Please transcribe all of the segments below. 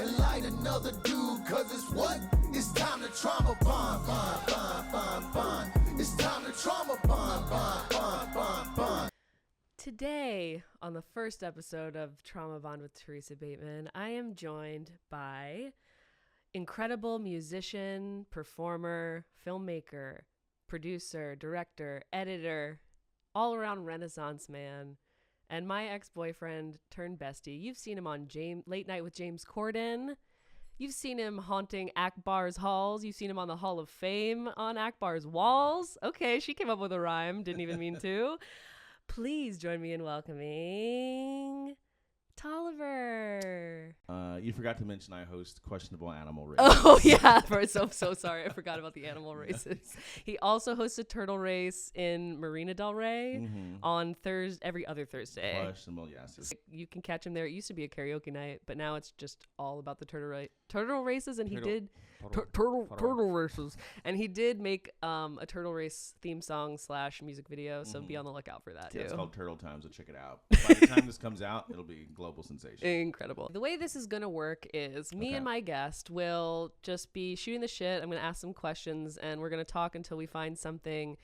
and light another dude, cause it's what? It's time to trauma bond, bond, bond, bond, bond. It's time to trauma bond, bond, bond, bond, bond. Today, on the first episode of Trauma Bond with Theresa Bateman, I am joined by incredible musician, performer, filmmaker, producer, director, editor, all-around Renaissance man, and my ex-boyfriend turned bestie. You've seen him on Late Night with James Corden. You've seen him haunting Akbar's halls. You've seen him on the Hall of Fame on Akbar's walls. Okay, she came up with a rhyme. Didn't even mean to. Please join me in welcoming Tolliver. You forgot to mention I host Questionable Animal Races. Oh, yeah. So sorry. I forgot about the animal races. He also hosts a turtle race in Marina Del Rey on every other Thursday. Questionable, yes. You can catch him there. It used to be a karaoke night, but now it's just all about the turtle races, and he did turtle races, and he did make a turtle race theme song / music video, so be on the lookout for that too. It's called Turtle Time, so check it out. By the time this comes out, it'll be global sensation. Incredible. The way this is gonna work is me and my guest will just be shooting the shit. I'm gonna ask some questions, and we're gonna talk until we find something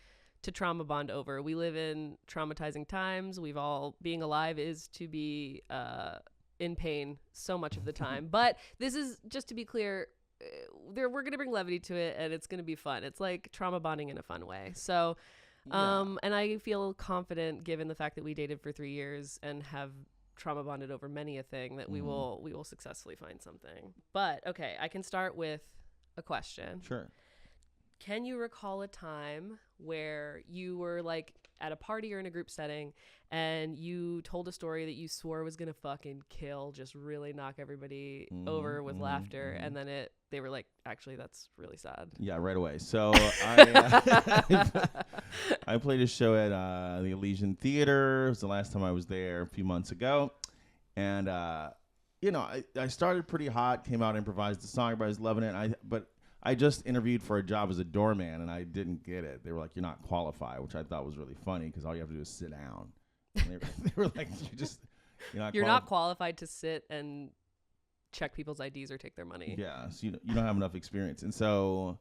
to trauma bond over. We live in traumatizing times. Being alive is to be in pain so much of the time. But this is, just to be clear, we're going to bring levity to it, and it's going to be fun. It's like trauma bonding in a fun way. So, and I feel confident, given the fact that we dated for 3 years and have trauma bonded over many a thing, that we will successfully find something. But okay, I can start with a question. Sure. Can you recall a time where you were like at a party or in a group setting and you told a story that you swore was going to fucking kill, just really knock everybody over with laughter, and then they were like, actually, that's really sad? Yeah, right away. So I played a show at the Elysian Theater. It was the last time I was there a few months ago. And, I started pretty hot, came out, improvised the song. Everybody's loving it. But I just interviewed for a job as a doorman, and I didn't get it. They were like, "You're not qualified," which I thought was really funny because all you have to do is sit down. And they were like, "You're not qualified to sit and check people's IDs or take their money." Yeah, so you don't have enough experience. And so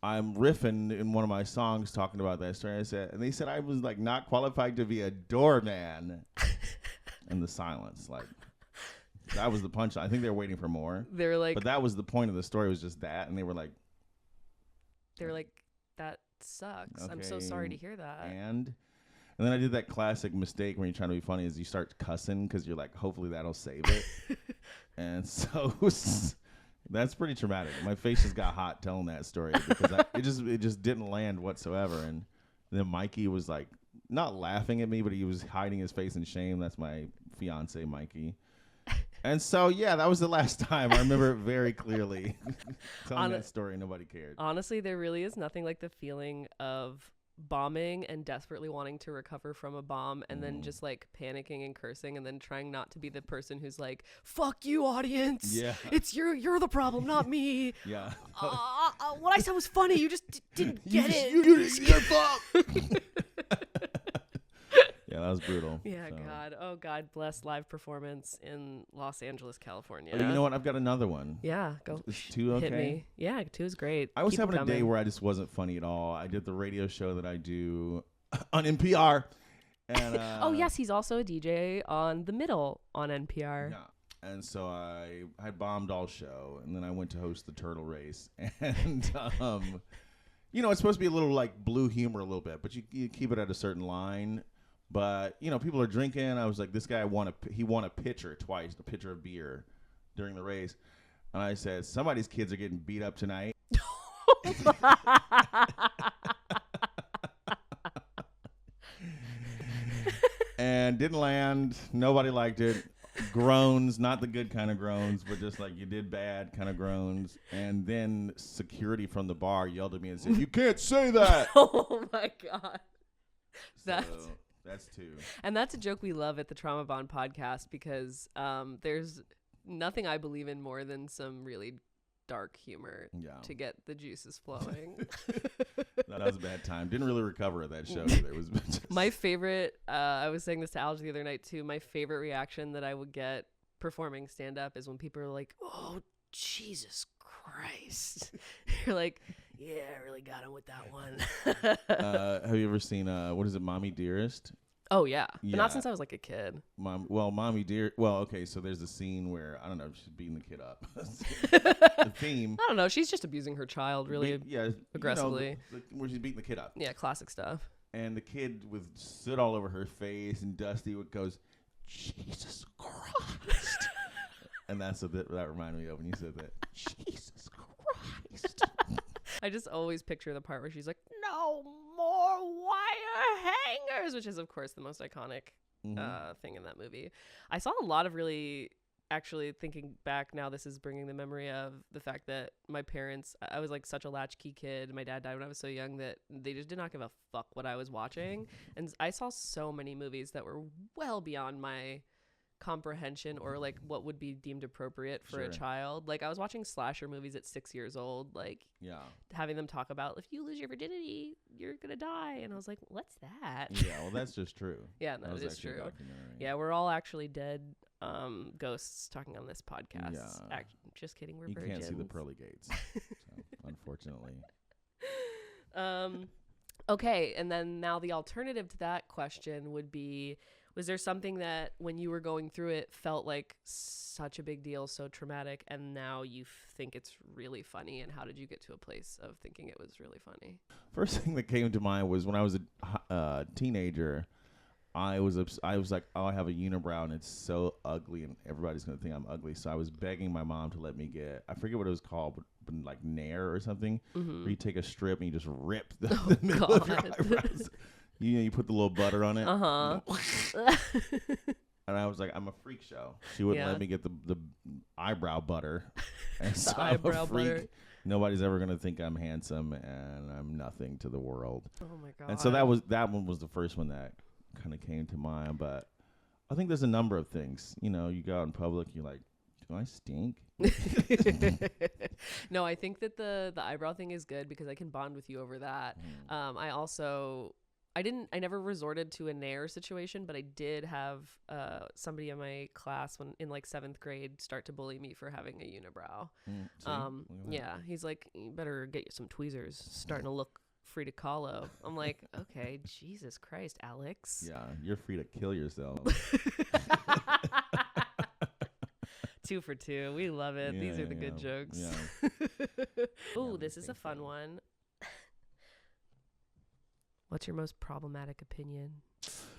I'm riffing in one of my songs talking about that story. They said I was like not qualified to be a doorman. And the silence, like. That was the punchline. I think they were waiting for more. They were like, but that was the point of the story, was just that, and they were like, that sucks. Okay, I'm so sorry to hear that. And then I did that classic mistake when you're trying to be funny, is you start cussing because you're like, hopefully that'll save it. And so that's pretty traumatic. My face just got hot telling that story because it just didn't land whatsoever. And then Mikey was like, not laughing at me, but he was hiding his face in shame. That's my fiance, Mikey. And so, yeah, that was the last time. I remember it very clearly. Telling that story, nobody cared. Honestly, there really is nothing like the feeling of bombing and desperately wanting to recover from a bomb and then just like panicking and cursing and then trying not to be the person who's like, "Fuck you, audience. Yeah. It's you're the problem, not me." Yeah. What I said was funny. You just didn't get it. Your fault. Yeah, that was brutal. Yeah, so. God. Oh, God bless live performance in Los Angeles, California. Oh, you know what? I've got another one. Yeah, go. Is 2 okay? Hit me. Yeah, 2 is great. I was having a day where I just wasn't funny at all. I did the radio show that I do on NPR. And, oh, yes, he's also a DJ on The Middle on NPR. Yeah. And so I bombed all show, and then I went to host the turtle race. And, it's supposed to be a little like blue humor a little bit, but you keep it at a certain line. But, people are drinking. I was like, this guy won a pitcher twice, a pitcher of beer during the race. And I said, somebody's kids are getting beat up tonight. And didn't land. Nobody liked it. Groans, not the good kind of groans, but just like you did bad kind of groans. And then security from the bar yelled at me and said, "You can't say that." Oh, my God. That's 2. And that's a joke we love at the Trauma Bond podcast because there's nothing I believe in more than some really dark humor to get the juices flowing. That was a bad time. Didn't really recover at that show either. It was my favorite, I was saying this to Alge the other night too, my favorite reaction that I would get performing stand-up is when people are like, "Oh, Jesus Christ. You're like, yeah, I really got him with that one. Have you ever seen what is it, Mommy Dearest? Oh yeah, but Yeah. not since I was like a kid. Mommy Dear. Well, okay, so there's a scene where I don't know, she's beating the kid up. The theme. I don't know. She's just abusing her child really aggressively. Where she's beating the kid up. Yeah, classic stuff. And the kid with soot all over her face and Dusty goes, Jesus Christ. And that's what that reminded me of when you said that. Jesus Christ. I just always picture the part where she's like, no more wire hangers, which is, of course, the most iconic thing in that movie. I saw a lot of really, actually thinking back now, this is bringing the memory of the fact that my parents, I was like such a latchkey kid. My dad died when I was so young that they just did not give a fuck what I was watching. And I saw so many movies that were well beyond my comprehension or like what would be deemed appropriate for a child. Like I was watching slasher movies at 6 years old, like having them talk about if you lose your virginity you're gonna die, and I was like, what's that? Yeah, well, that's just true. Yeah, that is true. Yeah, we're all actually dead ghosts talking on this podcast. Yeah. Just kidding, we're virgins. You can't see the pearly gates, so, unfortunately. Okay, and then now the alternative to that question would be, was there something that when you were going through it felt like such a big deal, so traumatic, and now you think it's really funny? And how did you get to a place of thinking it was really funny? First thing that came to mind was when I was a teenager, I was like, oh, I have a unibrow and it's so ugly and everybody's going to think I'm ugly. So I was begging my mom to let me get, I forget what it was called, but like Nair or something, where you take a strip and you just rip the middle of your eyebrows. You put the little butter on it. And I was like, I'm a freak show. She wouldn't let me get the eyebrow butter. And so I'm a freak. Butter. Nobody's ever going to think I'm handsome and I'm nothing to the world. Oh my God. And so that one was the first one that kind of came to mind. But I think there's a number of things. You know, you go out in public, you're like, do I stink? No, I think that the eyebrow thing is good because I can bond with you over that. I never resorted to a Nair situation, but I did have somebody in my class in like 7th grade start to bully me for having a unibrow. Yeah, he's like, you better get you some tweezers, starting to look free to Kahlo. I'm like, okay, Jesus Christ, Alex. Yeah, you're free to kill yourself. 2 for 2. We love it. These are the good jokes. Yeah. Ooh, this is a fun one. What's your most problematic opinion?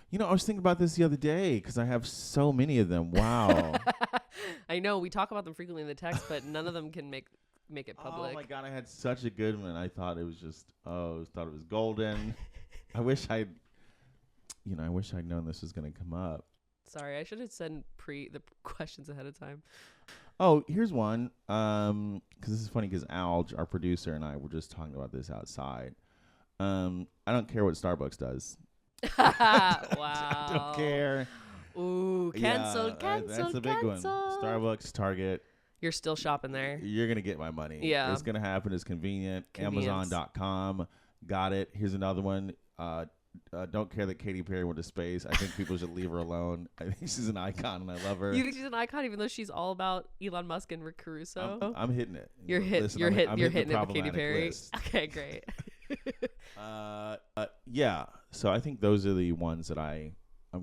You know, I was thinking about this the other day because I have so many of them. Wow. I know we talk about them frequently in the text, but none of them can make it public. Oh my God, I had such a good one. I thought it was just, thought it was golden. I wish I'd known this was going to come up. Sorry, I should have sent the questions ahead of time. Oh, here's one. Because this is funny because Alge, our producer, and I were just talking about this outside. I don't care what Starbucks does. Wow. I don't care. Ooh, cancel. That's the big one. Starbucks, Target. You're still shopping there. You're going to get my money. Yeah. It's going to happen. It's convenient. Amazon.com. Got it. Here's another one. Don't care that Katy Perry went to space. I think people should leave her alone. I think she's an icon, and I love her. You think she's an icon, even though she's all about Elon Musk and Rick Caruso? I'm hitting it. You're hitting it with Katy Perry. List. Okay, great. Yeah. So I think those are the ones that I'm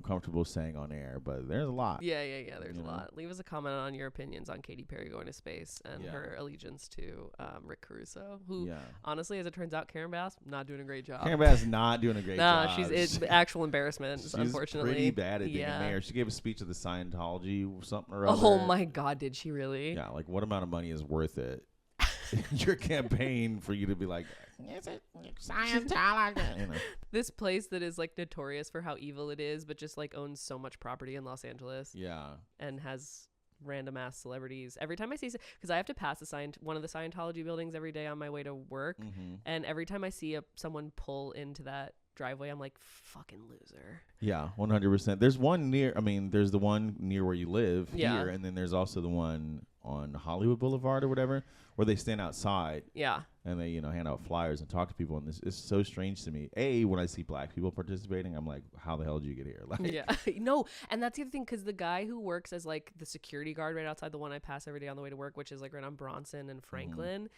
comfortable saying on air, but there's a lot. Yeah. There's a lot. Leave us a comment on your opinions on Katy Perry going to space and her allegiance to Rick Caruso, who honestly, as it turns out, Karen Bass not doing a great job. Karen Bass not doing a great job. It's actual embarrassment. She's unfortunately pretty bad at being mayor. She gave a speech at the Scientology or something or other. Oh my God, did she really? Yeah, like what amount of money is worth it? Your campaign for you to be like, is it Scientology? You know. This place that is like notorious for how evil it is, but just like owns so much property in Los Angeles. Yeah. And has random ass celebrities. Every time I see, because I have to pass one of the Scientology buildings every day on my way to work, and every time I see someone pull into that driveway, I'm like, fucking loser. Yeah, 100%. There's one near. I mean, there's the one near where you live here, and then there's also the one on Hollywood Boulevard or whatever, where they stand outside. Yeah. And they, hand out flyers and talk to people. And this is so strange to me. When I see black people participating, I'm like, how the hell did you get here? Like, yeah. No. And that's the other thing, because the guy who works as like the security guard right outside the one I pass every day on the way to work, which is like right on Bronson and Franklin,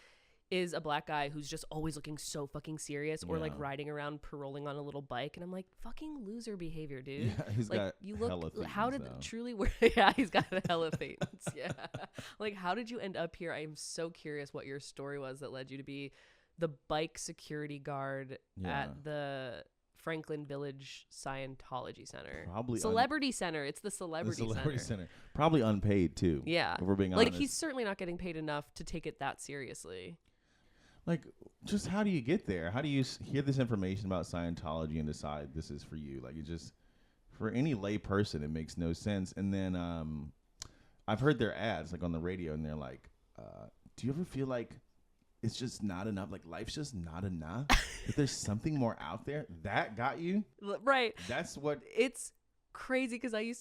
is a black guy who's just always looking so fucking serious, or like riding around paroling on a little bike. And I'm like, fucking loser behavior, dude. Yeah, he's like, got you look, hella how did thetans, though. truly work? Yeah, he's got hella thetans. Yeah. Like, how did you end up here? I am so curious what your story was that led you to be the bike security guard at the Franklin Village Scientology Center. Probably Celebrity Center. It's the Celebrity Center. Probably unpaid too. Yeah. If we're being like honest. he's certainly not getting paid enough to take it that seriously. Like, just how do you get there? How do you hear this information about Scientology and decide this is for you? Like, it just, for any lay person, it makes no sense. And then I've heard their ads like on the radio, and they're like, do you ever feel like it's just not enough? Like, life's just not enough? If there's something more out there, that got you? Right. That's what... It's crazy, because I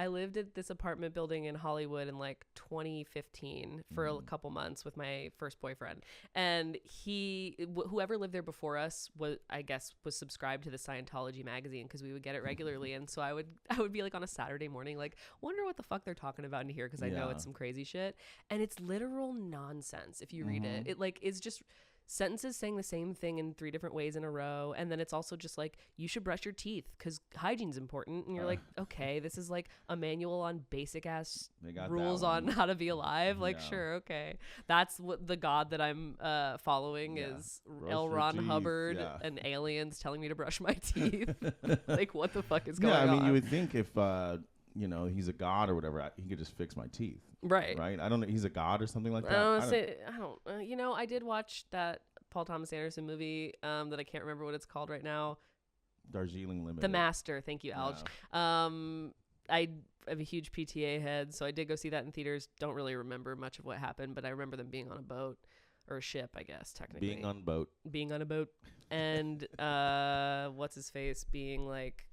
lived at this apartment building in Hollywood in like 2015 for a couple months with my first boyfriend, and whoever lived there before us was subscribed to the Scientology magazine, because we would get it regularly. And so I would be like on a Saturday morning, like, wonder what the fuck they're talking about in here, because I know it's some crazy shit, and it's literal nonsense if you read it. It like is just sentences saying the same thing in 3 different ways in a row. And then it's also just like, you should brush your teeth because hygiene's important. And you're like, okay, this is like a manual on basic ass rules on how to be alive. Like, sure, okay. That's what the god that I'm following is. L. Ron Hubbard and aliens telling me to brush my teeth. Like, what the fuck is going on? Yeah, I mean, you would think if he's a god or whatever, he could just fix my teeth. Right. I don't know. He's a god or something like that. I did watch that Paul Thomas Anderson movie that I can't remember what it's called right now. Darjeeling Limited. The Master. Thank you, Alj. Yeah. I am a huge PTA head, so I did go see that in theaters. Don't really remember much of what happened, but I remember them being on a boat or a ship, I guess, technically. Being on a boat. And what's his face being like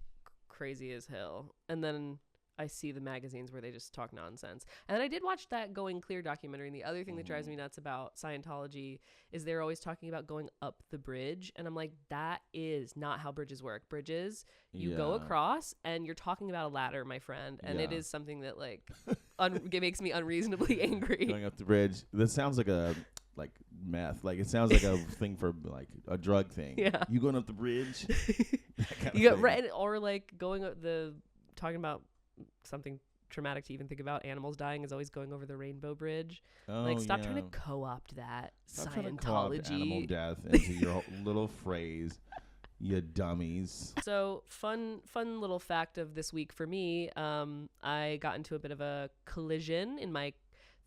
crazy as hell. And then I see the magazines where they just talk nonsense. And then I did watch that Going Clear documentary. And the other thing that drives me nuts about Scientology is they're always talking about going up the bridge. And I'm like, that is not how bridges work. Bridges, you go across and you're talking about a ladder, my friend. And it is something that like it makes me unreasonably angry. Going up the bridge. That sounds like a meth. Like, it sounds like a thing for like a drug thing. Yeah. You going up the bridge? Right. Or like talking about something traumatic to even think about. Animals dying is always going over the Rainbow Bridge. Stop trying to co-opt that. Stop Scientology. trying to co-opt animal death into your little phrase, you dummies. So fun little fact of this week for me. I got into a bit of a collision in my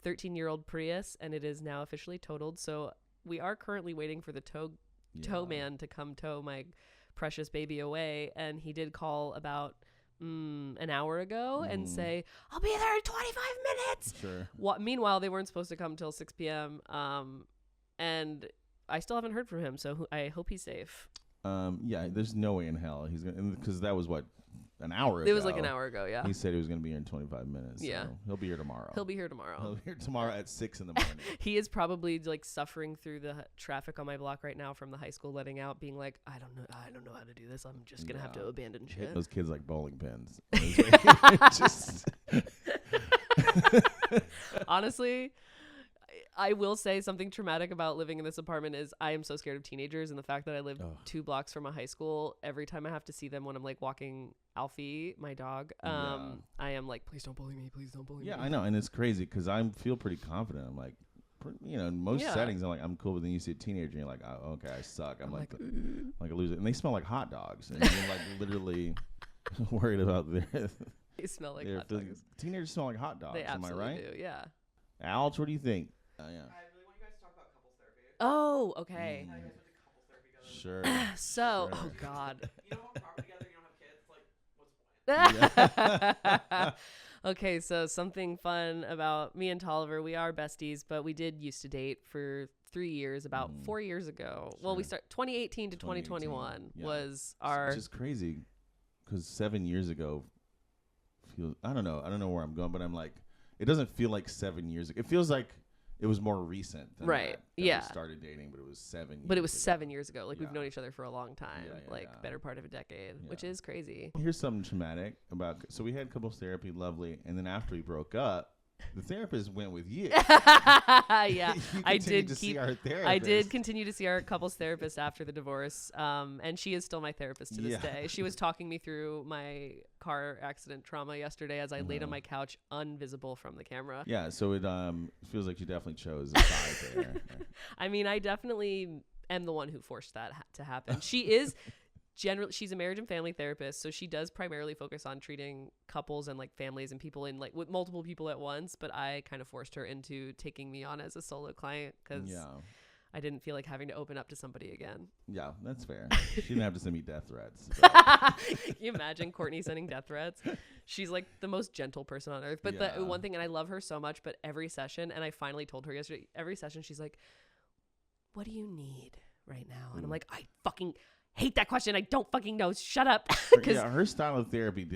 13-year-old Prius, and it is now officially totaled. So we are currently waiting for the tow man to come tow my precious baby away, and he did call about an hour ago and say, I'll be there in 25 minutes. Sure. Meanwhile, they weren't supposed to come till 6 p.m. And I still haven't heard from him, so I hope he's safe. There's no way in hell he's gonna, because that was what, an hour ago. It was like an hour ago. Yeah, he said he was gonna be here in 25 minutes. Yeah, so he'll be here tomorrow. He'll be here tomorrow at 6 in the morning. He is probably like suffering through the traffic on my block right now from the high school letting out, being like, I don't know how to do this. I'm just gonna have to abandon shit. Hit those kids like bowling pins. Honestly, I will say something traumatic about living in this apartment is I am so scared of teenagers, and the fact that I live 2 blocks from a high school, every time I have to see them when I'm like walking Alfie, my dog, I am like, please don't bully me. Please don't bully me. Yeah, I know. And it's crazy because I feel pretty confident. I'm like, in most settings, I'm cool. But then you see a teenager and you're like, oh, okay, I suck. I'm like a loser. And they smell like hot dogs. And you're like literally worried about their... They smell like hot dogs. Teenagers smell like hot dogs. They absolutely am I right? do, yeah. Alch, what do you think? I really want you guys to talk about couples therapy. Oh, okay. How you guys went to couples therapy together. Sure. So, oh God. You don't want to talk together, you don't have kids. Like, what's the point? Okay, so something fun about me and Tolliver. We are besties, but we did used to date for 3 years, about 4 years ago. Well, we Sure. start 2018 to 2021 yeah. was our. Which is crazy, because 7 years ago, I don't know where I'm going, but I'm like, it doesn't feel like 7 years ago. It feels like it was more recent than Right, that yeah. we started dating, but it was 7 years But it was ago. 7 years ago. Like, we've Yeah. known each other for a long time, Yeah, yeah. better part of a decade, which Yeah. is crazy. Here's something traumatic about, so we had couples therapy, lovely, and then after we broke up, the therapist went with you. Yeah, You I continued did to see keep. our therapist. I did continue to see our couples therapist after the divorce, and she is still my therapist to this Yeah. day. She was talking me through my car accident trauma yesterday as I laid on my couch, invisible from the camera. Yeah, so it feels like you definitely chose a side there. I mean, I definitely am the one who forced that to happen. She is generally, she's a marriage and family therapist, so she does primarily focus on treating couples and like families and people in like with multiple people at once, but I kind of forced her into taking me on as a solo client because I didn't feel like having to open up to somebody again. Yeah, that's fair. She didn't have to send me death threats. But Can you imagine Courtney sending death threats? She's like the most gentle person on earth. But Yeah. the one thing, and I love her so much, but every session, and I finally told her yesterday, every session she's like, what do you need right now? And I'm like, I fucking hate that question. I don't fucking know. Shut up. yeah, her style of therapy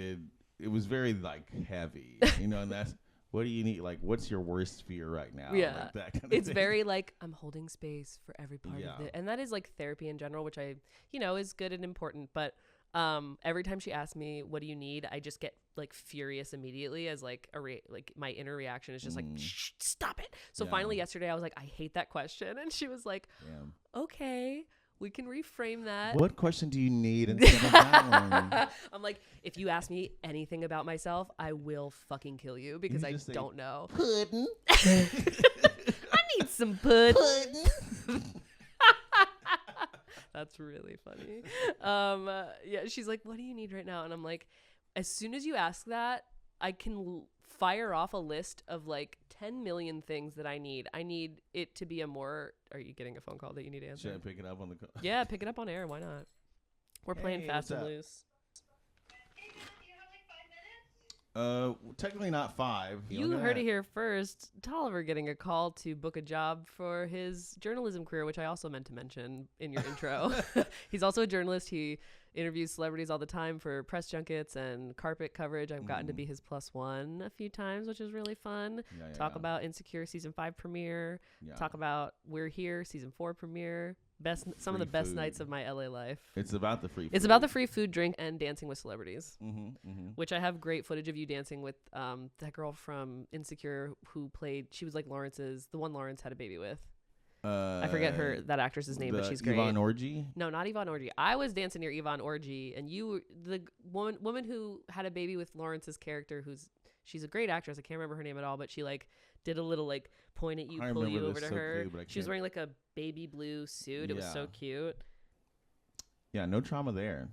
it was very like heavy, and that's, what do you need? Like, what's your worst fear right now? Yeah. Like that kind of It's thing. very like, I'm holding space for every part Yeah. of it. And that is like therapy in general, which I, is good and important. But every time she asks me, what do you need? I just get like furious immediately as like like my inner reaction is just like, shh, stop it. So Yeah. finally yesterday I was like, I hate that question. And she was like, Damn. okay, we can reframe that. What question do you need instead of that one? I'm like, if you ask me anything about myself, I will fucking kill you because I just say, don't know. Pudding. I need some pudding. That's really funny. Yeah, she's like, what do you need right now? And I'm like, as soon as you ask that, I can fire off a list of like 10 million things that I need. I need it to be a more... Are you getting a phone call that you need to answer? Should I pick it up on the call? Yeah, pick it up on air. Why not? We're playing Hey, fast what's and up? loose. Technically not 5. You heard it here first. Tolliver getting a call to book a job for his journalism career, which I also meant to mention in your intro. He's also a journalist. He interviews celebrities all the time for press junkets and carpet coverage. I've gotten to be his +1 a few times, which is really fun. Talk about Insecure season 5 premiere. Talk about We're Here season 4 premiere. Some of the best nights of my LA life. It's about the free food. It's about the free food, drink, and dancing with celebrities. Mm-hmm. Which I have great footage of you dancing with that girl from Insecure who played, she was like the one Lawrence had a baby with. I forget that actress's name, but she's great. Yvonne Orji? No, not Yvonne Orji. I was dancing near Yvonne Orji, and you, the woman who had a baby with Lawrence's character, she's a great actress. I can't remember her name at all, but she like did a little like point at you, pull you over to her. She was wearing like a baby blue suit. It was so cute. Yeah, no trauma there.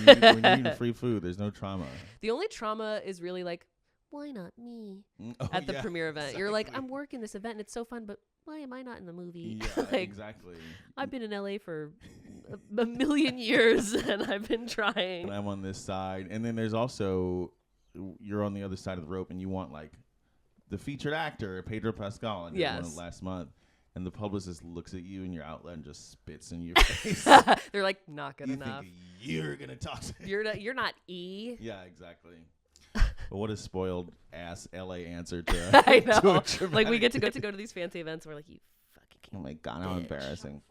When you need free food, there's no trauma. The only trauma is really like, why not me? At the premiere event. Exactly. You're like, I'm working this event and it's so fun, but why am I not in the movie? Yeah, like, exactly. I've been in LA for a million years and I've been trying. And I'm on this side. And then there's also, you're on the other side of the rope and you want like the featured actor, Pedro Pascal, and yes. one last month. And the publicist looks at you in your outlet and just spits in your face. They're like, not good you enough. Think you're going to talk to me. You're not E. Yeah, exactly. But what a spoiled ass LA answer to I know. To like we get to go to these fancy events and we're like, you fucking oh my God, how embarrassing.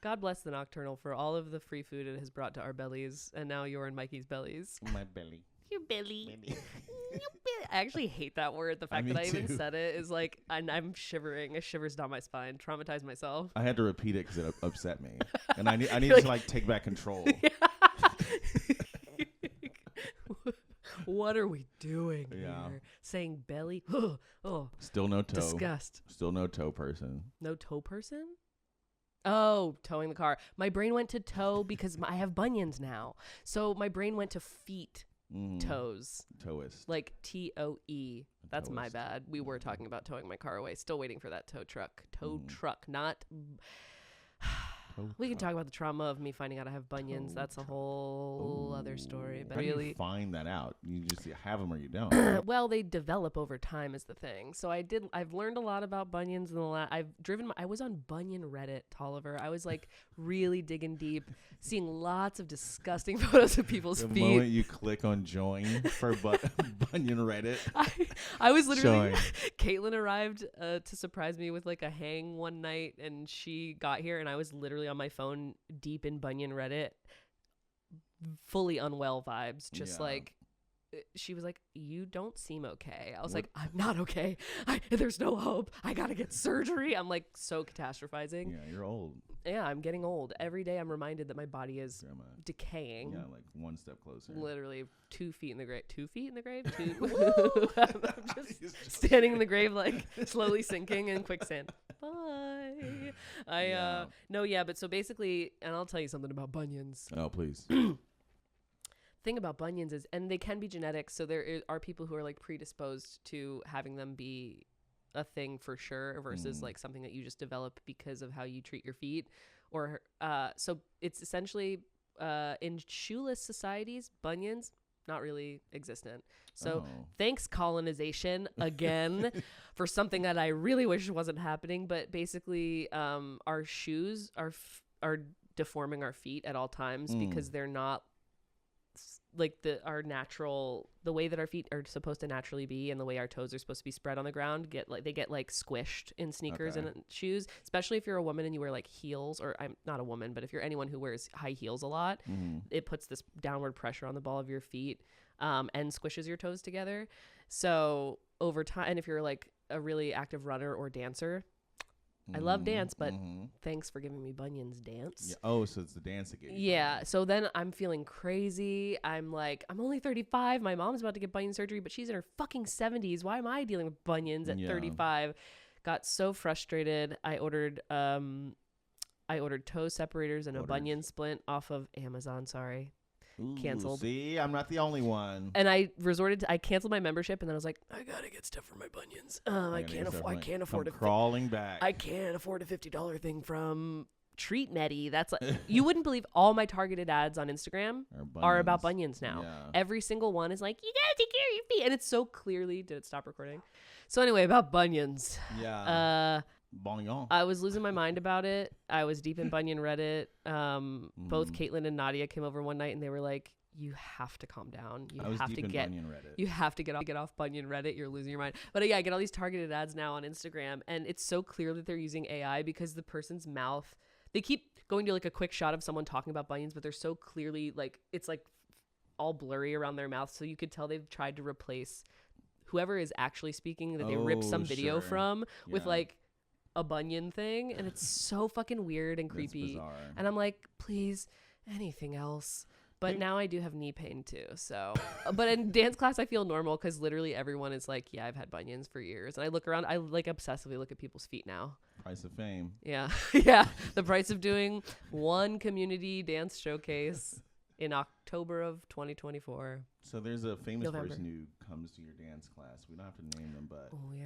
God bless the Nocturnal for all of the free food it has brought to our bellies, and now you're in Mikey's bellies. My belly. Your belly. Your belly. I actually hate that word. The fact Me that I even too. said it is like, I'm shivering. A shiver's down my spine. Traumatized myself. I had to repeat it because it upset me. And I need Like- to like take back control. What are we doing Yeah. here? Saying belly? Oh, Still no toe. disgust. Still no toe person. No toe person? Oh, towing the car. My brain went to toe because I have bunions now. So my brain went to feet, toes. Toeist. Like TOE. That's my Toast. bad. We were talking about towing my car away. Still waiting for that tow truck. Tow truck, not. We can talk about the trauma of me finding out I have bunions. That's a whole other story. But How do really, you find that out? You just have them or you don't. well, they develop over time is the thing. So I've learned a lot about bunions in the I was on bunion Reddit, Tolliver. I was like really digging deep, seeing lots of disgusting photos of people's The feet. moment you click on join for bunion Reddit, I was literally, showing. Caitlin arrived to surprise me with like a hang one night, and she got here and I was literally on my phone deep in bunion Reddit, fully unwell vibes, just Yeah. like, she was like, you don't seem okay. I was like, I'm not okay. There's no hope. I gotta get surgery. I'm like so catastrophizing. Yeah, you're old. Yeah, I'm getting old. Every day I'm reminded that my body is Grandma. decaying. Yeah, like one step closer. Literally 2 feet in the grave. 2 feet in the grave? I'm just standing in the grave, like slowly sinking in quicksand. Bye. But so basically, and I'll tell you something about bunions. Oh, please. Thing about bunions is, and they can be genetic, so there are people who are like predisposed to having them be a thing for sure versus like something that you just develop because of how you treat your feet, or so it's essentially in shoeless societies, bunions not really existent. So thanks colonization again for something that I really wish wasn't happening, but basically our shoes are deforming our feet at all times because they're not like the way that our feet are supposed to naturally be, and the way our toes are supposed to be spread on the ground get squished in sneakers and shoes, especially if you're a woman and you wear like heels, or I'm not a woman, but if you're anyone who wears high heels a lot, it puts this downward pressure on the ball of your feet and squishes your toes together. So over time, and if you're like a really active runner or dancer, I love dance, but thanks for giving me bunions, dance. Yeah. Oh, so it's the dance again. Yeah. So then I'm feeling crazy. I'm like, I'm only 35. My mom's about to get bunion surgery, but she's in her fucking 70s. Why am I dealing with bunions at 35? Got so frustrated. I ordered toe separators and a bunion splint off of Amazon. Sorry. Canceled. See, I'm not the only one. And I canceled my membership, and then I was like, I gotta get stuff for my bunions. I can't afford crawling back. I can't afford a $50 thing from Treat Medi. That's like, you wouldn't believe all my targeted ads on Instagram are about bunions now. Yeah. Every single one is like, you gotta take care of your feet, and it's so clearly. Did it stop recording? So anyway, about bunions. Yeah. I was losing my mind about it. I was deep in bunion Reddit. Both Caitlin and Nadia came over one night, and they were like, you have to calm down. You have to get off bunion Reddit. You're losing your mind. But yeah, I get all these targeted ads now on Instagram, and it's so clear that they're using AI because the person's mouth, they keep going to like a quick shot of someone talking about bunions, but they're so clearly like, it's like all blurry around their mouth. So you could tell they've tried to replace whoever is actually speaking, that they ripped some video from with like a bunion thing, and it's so fucking weird and creepy. And I'm like, please, anything else. But now I do have knee pain too. So, but in dance class, I feel normal because literally everyone is like, yeah, I've had bunions for years. And I look around, I like obsessively look at people's feet now. Price of fame. Yeah. Yeah. The price of doing one community dance showcase in October of 2024. So there's a famous person who comes to your dance class. We don't have to name them, but. Oh, yeah.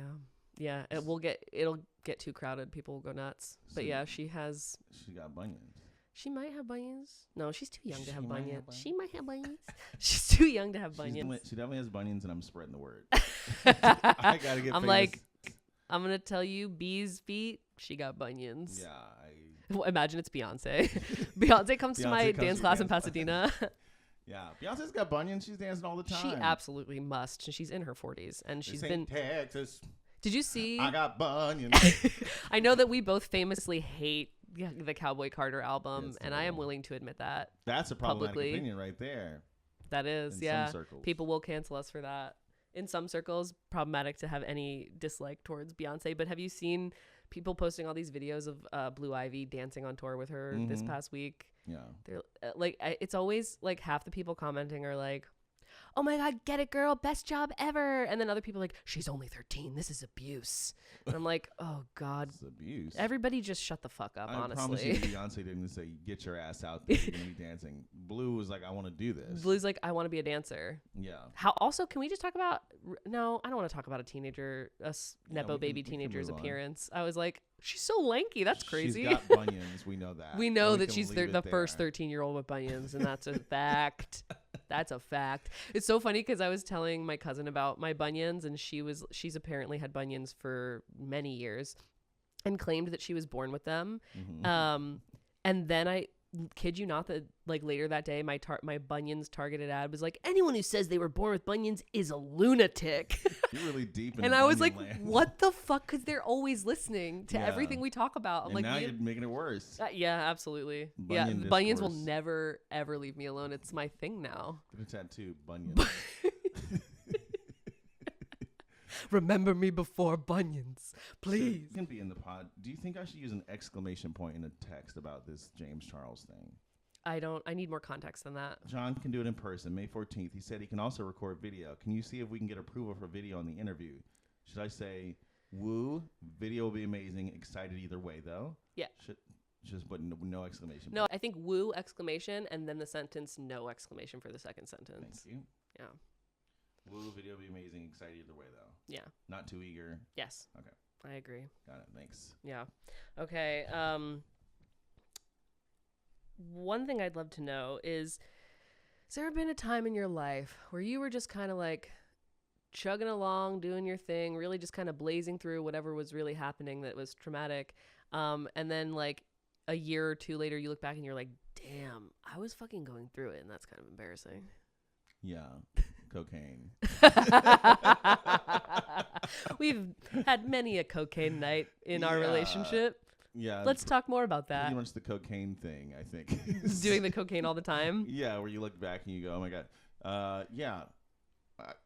Yeah, it'll get too crowded. People will go nuts. But yeah, she got bunions. She might have bunions. No, she's too young to have bunions. She might have bunions. She's too young to have bunions. She definitely has bunions, and I'm spreading the word. I gotta get. I'm like, I'm gonna tell you, B's feet. She got bunions. Yeah. Imagine it's Beyonce. Beyonce comes to my dance class in Pasadena. Yeah, Beyonce's got bunions. She's dancing all the time. She absolutely must. And she's in her 40s, and she's been Texas. Did you see? I got bunions. I know that we both famously hate the Cowboy Carter album, and I am willing to admit that. That's a problematic opinion right there. That is, yeah. Some circles. People will cancel us for that. In some circles, problematic to have any dislike towards Beyonce. But have you seen people posting all these videos of Blue Ivy dancing on tour with her this past week? Yeah. They're like, it's always like half the people commenting are like, oh my God, get it, girl, best job ever. And then other people are like, she's only 13. This is abuse. And I'm like, oh God. It's abuse. Everybody just shut the fuck up, honestly. I promise you Beyonce didn't say, get your ass out there, you're going to be dancing. Blue was like, I want to do this. Blue's like, I want to be a dancer. Yeah. How also, can we just talk about, no, I don't want to talk about a teenager, Nepo baby we can teenager's move on. appearance. I was like, she's so lanky. That's crazy. She's got bunions. We know that. We know And that can she's leave it the there. first 13-year-old with bunions, and that's a fact. That's a fact. It's so funny because I was telling my cousin about my bunions, and she's apparently had bunions for many years and claimed that she was born with them. Mhm. And then I kid you not that like later that day my bunions targeted ad was like, anyone who says they were born with bunions is a lunatic. You're really deep in And I was bunion like, land. what the fuck? Because they're always listening to Yeah. everything we talk about. I'm And like, now you- you're making it worse. yeah, absolutely. Bunion Bunions will discourse. never ever leave me alone. It's my thing now. Get a tattoo, bunions. Remember me before bunions, So, please. you can be in the pod. Do you think I should use an exclamation point in a text about this James Charles thing? I need more context than that. John can do it in person, May 14th. He said he can also record video. Can you see if we can get approval for video on the interview? Should I say, woo, video will be amazing, excited either way, though? Yeah. Should just put no exclamation No, I think woo exclamation and then the sentence no exclamation for the second point. sentence. Thank you. Yeah. Woo, video will be amazing, excited either way, though. Yeah. Not too eager. Yes. Okay. I agree. Got it. Thanks. Yeah. Okay. One thing I'd love to know is there been a time in your life where you were just kind of like chugging along, doing your thing, really just kind of blazing through whatever was really happening that was traumatic, and then like a year or two later you look back and you're like, damn, I was fucking going through it, and that's kind of embarrassing. Yeah. Cocaine. We've had many a cocaine night in our Yeah. relationship. Yeah. Let's talk more about that. Pretty much the cocaine thing, I think. is- Doing the cocaine all the time. Yeah, where you look back and you go, oh my God. Yeah.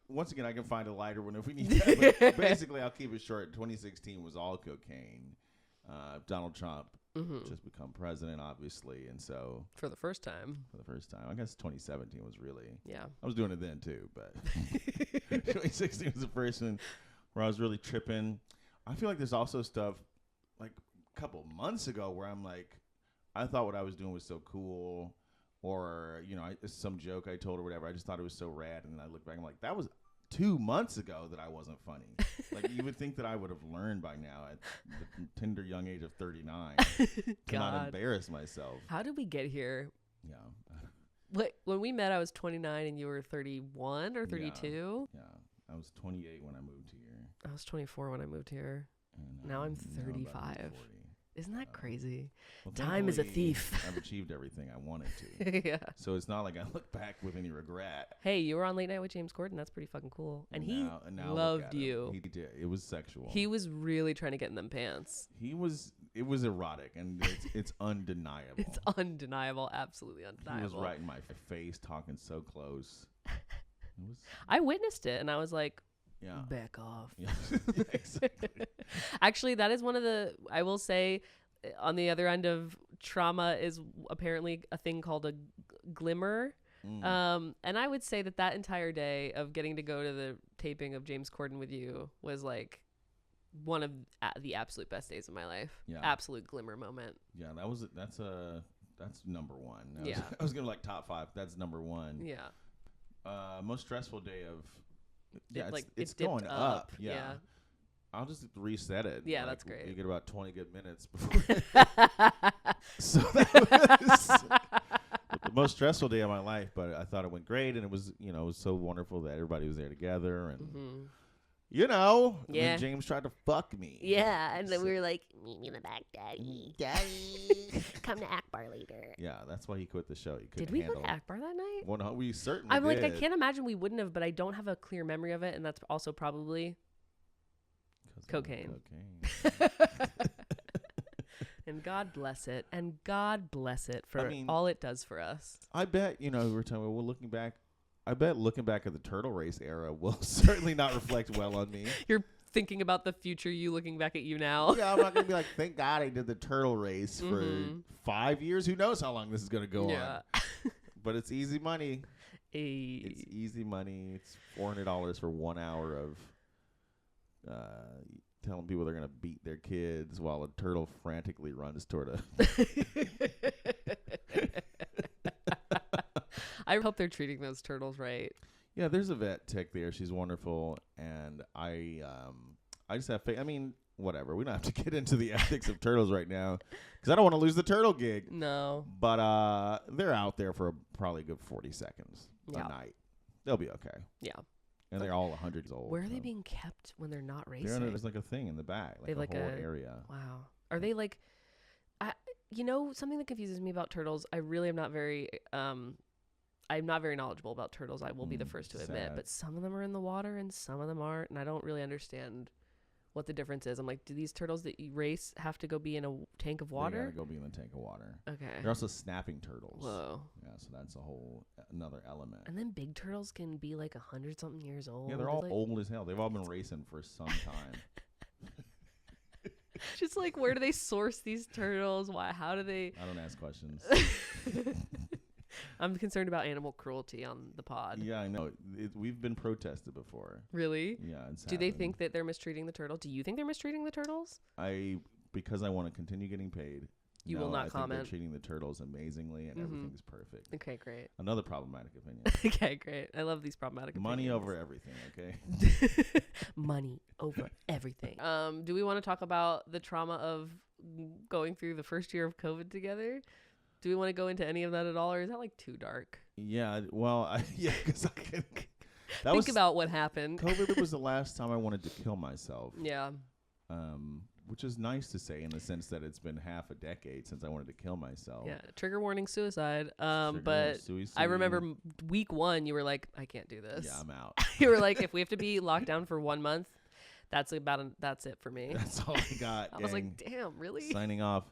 Once again, I can find a lighter one if we need that. But basically, I'll keep it short. 2016 was all cocaine. Donald Trump just become president, obviously. And so For the first time. for the first time, I guess 2017 was really, Yeah. I was doing it then too, but 2016 was the first one where I was really tripping. I feel like there's also stuff like a couple months ago where I'm like, I thought what I was doing was so cool, or, you know, it's some joke I told or whatever. I just thought it was so rad. And then I look back, I'm like, that was 2 months ago that I wasn't funny. Like, you would think that I would have learned by now at the tender young age of 39 to not God. embarrass myself. How did we get here? Yeah. When we met, I was 29 and you were 31 or 32. Yeah. I was 28 when I moved here. I was 24 when I moved here. And Now I'm about 35. 40. Isn't that crazy? Well, Time is a thankfully, thief. I've achieved everything I wanted to. Yeah. So it's not like I look back with any regret. Hey, you were on Late Night with James Corden. That's pretty fucking cool. And he now look loved at him. you. He did. It was sexual. He was really trying to get in them pants. It was erotic, and it's undeniable. It's undeniable. Absolutely He undeniable. was right in my face, talking so close. It was, I witnessed it and I was like, yeah. back off. Yeah, exactly. Actually, that is one of the, I will say, on the other end of trauma is apparently a thing called a glimmer. And I would say that entire day of getting to go to the taping of James Corden with you was like one of the absolute best days of my life. Yeah. Absolute glimmer moment. Yeah, that's number one. Yeah. I was gonna like top 5. That's number one. Yeah. Most stressful day of. Yeah, It it's dipped going up. Yeah. Yeah. I'll just reset it. Yeah, Like, that's great. You get about 20 good minutes before. So that was the most stressful day of my life, but I thought it went great, and it was so wonderful that everybody was there together, and and Yeah. then James tried to fuck me. Yeah. And then we So- were like, meet me in the back, daddy. Come to Akbar later. Yeah, that's why he quit the show. He couldn't Did we go handle to Akbar that night? Well, no, we certainly I'm like, I did. can't imagine we wouldn't have, but I don't have a clear memory of it. And that's also probably 'Cause of cocaine. cocaine. And God bless it. And God bless it for I mean- all it does for us. I bet, we were talking about, looking back, I bet looking back at the turtle race era will certainly not reflect well on me. You're thinking about the future you looking back at you now. Yeah, I'm not going to be like, thank God I did the turtle race for Mhm. 5 years. Who knows how long this is going to go Yeah. on. But it's easy money. It's easy money. It's $400 for 1 hour of telling people they're gonna beat their kids while a turtle frantically runs toward a. I hope they're treating those turtles right. Yeah, there's a vet tech there. She's wonderful, and I just have faith. I mean, whatever. We don't have to get into the ethics of turtles right now because I don't want to lose the turtle gig. No. But they're out there for probably a good 40 seconds a night. They'll be okay. Yeah. And they're all 100 years old. Where are they being kept when they're not racing? There's like a thing in the back, like a whole area. Wow. Are they like, something that confuses me about turtles? I really am not very, I'm not very knowledgeable about turtles. I will be the first to admit, but some of them are in the water and some of them aren't, and I don't really understand what the difference is. I'm like, do these turtles that you race have to go be in a tank of water? They gotta go be in the tank of water. Okay. They're also snapping turtles. Whoa. Yeah, so that's another element. And then big turtles can be like 100-something years old. Yeah, they're all old as hell. They've all been racing for some time. Just like, where do they source these turtles? Why? How do they? I don't ask questions. I'm concerned about animal cruelty on the pod. Yeah, I know. We've been protested before. Really? Yeah, it's Do they happened. think that they're mistreating the turtle? Do you think they're mistreating the turtles? Because I want to continue getting paid. You will not I comment. think they're treating the turtles amazingly, and everything's perfect. Okay, great. Another problematic opinion. Okay, great. I love these problematic Money opinions. over everything, okay? Money over everything. Do we want to talk about the trauma of going through the first year of COVID together? Do we want to go into any of that at all, or is that like too dark? Yeah, well, because I can. Think about what happened. COVID was the last time I wanted to kill myself. Yeah. Which is nice to say in the sense that it's been half a decade since I wanted to kill myself. Yeah. Trigger warning, suicide. Trigger But suicide. I remember week 1, you were like, I can't do this. Yeah, I'm out. You were like, if we have to be locked down for 1 month, that's it for me. That's all I got. I was like, damn, really? Signing off.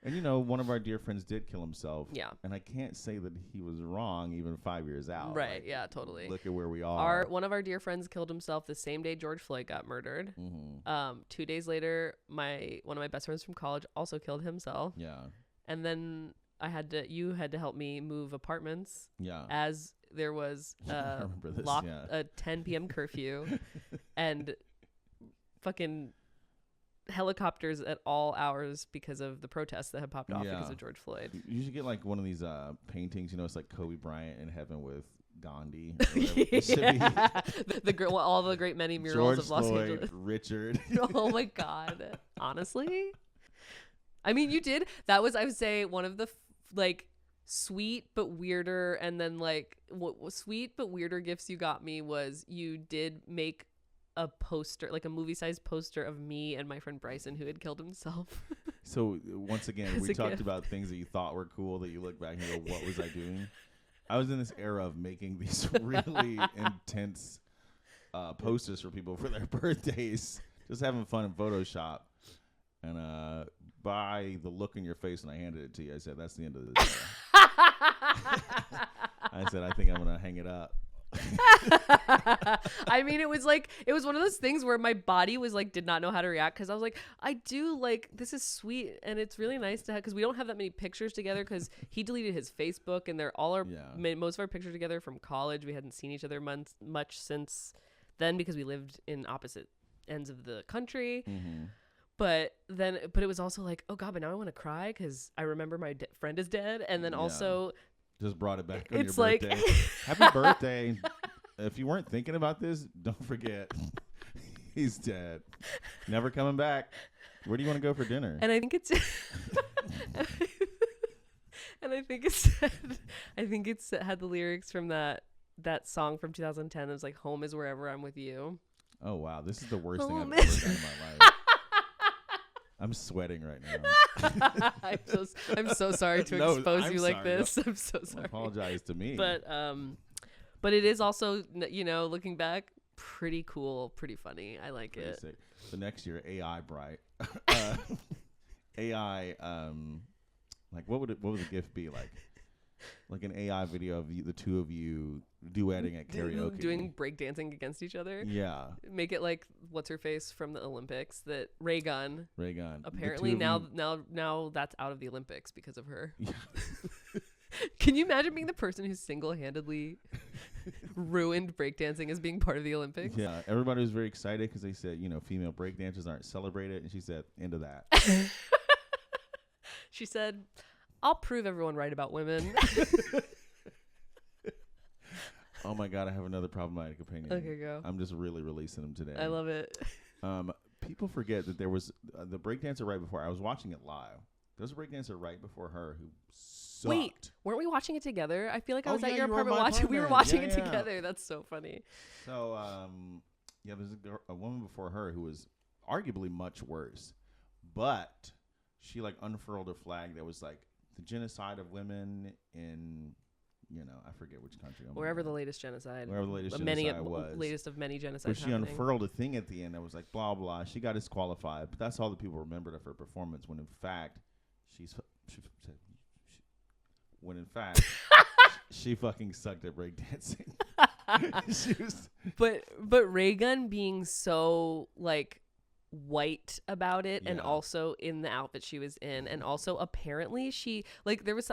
And one of our dear friends did kill himself. Yeah. And I can't say that he was wrong even 5 years out. Right. Like, Yeah, totally. Look at where we are. One of our dear friends killed himself the same day George Floyd got murdered. Mm-hmm. 2 days later, one of my best friends from college also killed himself. Yeah. And then you had to help me move apartments. Yeah. As there was I remember this, a 10 p.m. curfew and fucking helicopters at all hours because of the protests that had popped off because of George Floyd. You should get like one of these paintings. It's like Kobe Bryant in heaven with Gandhi. All the great many murals George of Los Floyd, Angeles. Richard. Oh my God. Honestly, I mean, you did. That was, I would say, one of the sweet but weirder, and then what sweet but weirder gifts you got me was you did make a poster, like a movie-sized poster of me and my friend Bryson, who had killed himself. So once again, As we a talked gift. about things that you thought were cool that you look back and you go, what was I doing? I was in this era of making these really intense posters for people for their birthdays, just having fun in Photoshop. And by the look in your face when I handed it to you, I said, that's the end of the day. I said, I think I'm going to hang it up. I mean, it was one of those things where my body was did not know how to react, because I was like, I do this is sweet and it's really nice to have, because we don't have that many pictures together because he deleted his Facebook, and they're all most of our pictures together from college. We hadn't seen each other much since then because we lived in opposite ends of the country. Mm-hmm. But it was also like, oh God, but now I want to cry because I remember my friend is dead, and then also just brought it back on it's your birthday. Happy birthday. If you weren't thinking about this, don't forget. He's dead. Never coming back. Where do you want to go for dinner? And I think it's I think it's had the lyrics from that song from 2010. It was like, home is wherever I'm with you. Oh wow, this is the worst thing I've Home ever is- done in my life. I'm sweating right now. I'm so sorry to No, expose I'm you like sorry. this. I'm so sorry. Apologize to me. But it is also, looking back, pretty cool, pretty funny. I like Pretty it. sick. So next year, AI bright. AI, what would the gift be like? Like an AI video of the two of you duetting at karaoke, Doing breakdancing against each other. Yeah, Make it like what's her face from the Olympics, that Raygun. Raygun. Apparently now that's out of the Olympics because of her. Yeah. Can you imagine being the person who single-handedly ruined breakdancing as being part of the Olympics? Yeah, everybody was very excited because they said, female breakdancers aren't celebrated. And she said, end of that. She said, I'll prove everyone right about women. Oh my God, I have another problematic opinion. Okay, go. I'm just really releasing them today. I love it. People forget that there was the breakdancer right before. I was watching it live. There was a breakdancer right before her who sucked. Wait, weren't we watching it together? I feel like I was at yeah, your you were apartment my watching. We were apartment. watching Yeah, it yeah. together. That's so funny. So, there's a woman before her who was arguably much worse, but she like unfurled a flag that was like the genocide of women in, I forget which country. Wherever the latest genocide. Wherever the latest genocide was. Latest of many genocides. But she unfurled a thing at the end that was like blah blah. She got disqualified, but that's all the people remembered of her performance. When in fact, she fucking sucked at breakdancing. She was. But Raygun being so like white about it, and also in the outfit she was in, and also apparently she like there was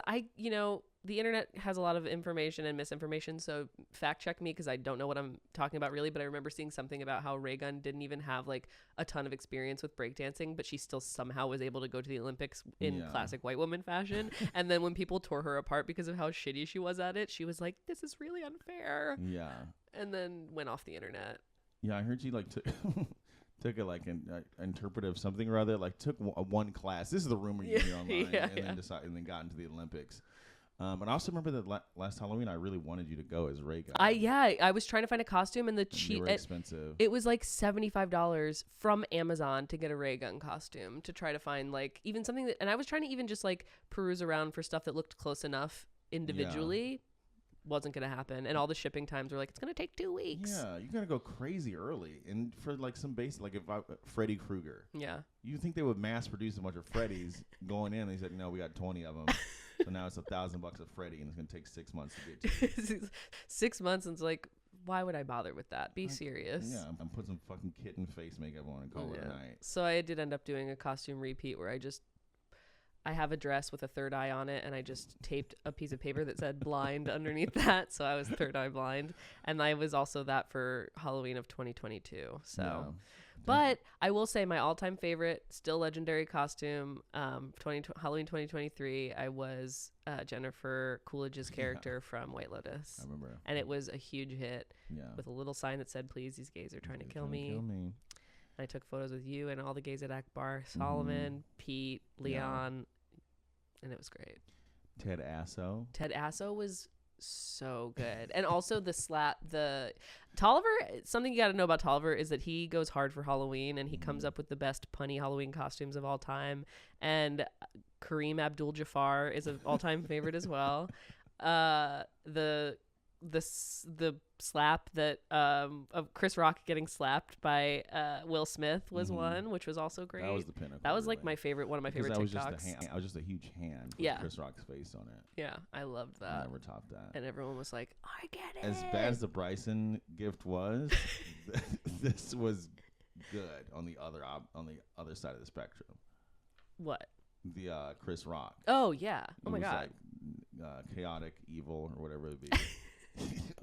the internet has a lot of information and misinformation, so fact check me because I don't know what I'm talking about really, but I remember seeing something about how Raygun didn't even have like a ton of experience with breakdancing, but she still somehow was able to go to the Olympics in classic white woman fashion. And then when people tore her apart because of how shitty she was at it, she was like, this is really unfair. Yeah. And then went off the internet. Yeah, I heard she like took a like an interpretive something or other, like took one class. This is the rumor you hear online, and then got into the Olympics. And I also remember that last Halloween, I really wanted you to go as Raygun. I was trying to find a costume, and they were expensive. It was like $75 from Amazon to get a Raygun costume, to try to find like even something that, and I was trying to even just like peruse around for stuff that looked close enough individually. Wasn't gonna happen, and all the shipping times were like, it's gonna take 2 weeks. Yeah, you gotta go crazy early, and for like some basic, like if Freddy Krueger. Yeah. You think they would mass produce a bunch of Freddys going in? They said no, we got 20 of them. So now it's $1,000 a Freddy, and it's gonna take 6 months to get to. 6 months, and it's like, why would I bother with that? Be serious. Yeah, I'm put some fucking kitten face makeup on and call it a night. So I did end up doing a costume repeat where I have a dress with a third eye on it, and I just taped a piece of paper that said blind underneath that. So I was third eye blind. And I was also that for Halloween of 2022. So, Yeah. But I will say my all-time favorite, still legendary costume, Halloween 2023, I was Jennifer Coolidge's character from White Lotus. I remember. And it was a huge hit with a little sign that said, please, these gays are trying to kill me. I took photos with you and all the gays at Akbar, Solomon, Pete, Leon, and it was great. Ted Asso was so good. And also the Tolliver, something you got to know about Tolliver is that he goes hard for Halloween, and he comes up with the best punny Halloween costumes of all time. And Kareem Abdul-Jabbar is an all-time favorite as well. The slap that of Chris Rock getting slapped by Will Smith was one, which was also great. That was the pinnacle. That was like one of my favorite TikToks. I was just a huge hand with Chris Rock's face on it. Yeah, I loved that. I never topped that. And everyone was like, I get it. As bad as the Bryson gift was, this was good on the other side of the spectrum. What? The Chris Rock. Oh yeah. Oh my God. Like, chaotic evil or whatever it be.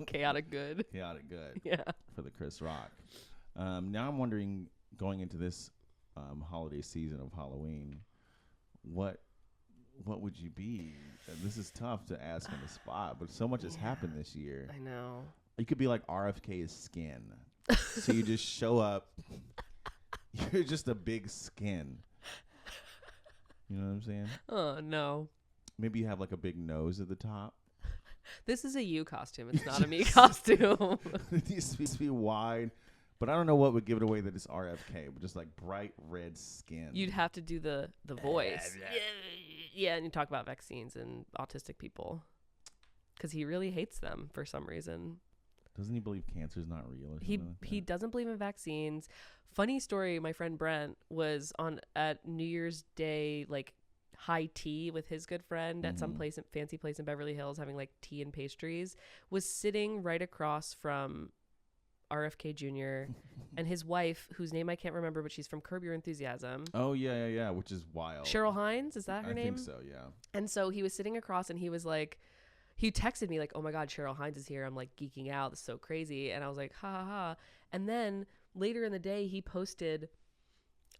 Chaotic good. Yeah. For the Chris Rock. Now I'm wondering, going into this holiday season of Halloween, what would you be? This is tough to ask on the spot, but so much has happened this year. I know. You could be like RFK's skin. So you just show up. You're just a big skin. You know what I'm saying? Oh no. Maybe you have like a big nose at the top. This is a you costume. It's not a me costume. It needs to be wide. But I don't know what would give it away that it's RFK, but just like bright red skin. You'd have to do the voice. Yeah, and you talk about vaccines and autistic people. Because he really hates them for some reason. Doesn't he believe cancer is not real or something like that? He doesn't believe in vaccines. Funny story, my friend Brent was at New Year's Day, like, high tea with his good friend at some fancy place in Beverly Hills, having like tea and pastries, was sitting right across from RFK Jr. and his wife, whose name I can't remember, but she's from Curb Your Enthusiasm. Oh yeah, which is wild. Cheryl Hines, is that her name? I think so, yeah. And so he was sitting across and he was like, he texted me like, oh my God, Cheryl Hines is here. I'm like geeking out. This is so crazy. And I was like, ha ha ha. And then later in the day, he posted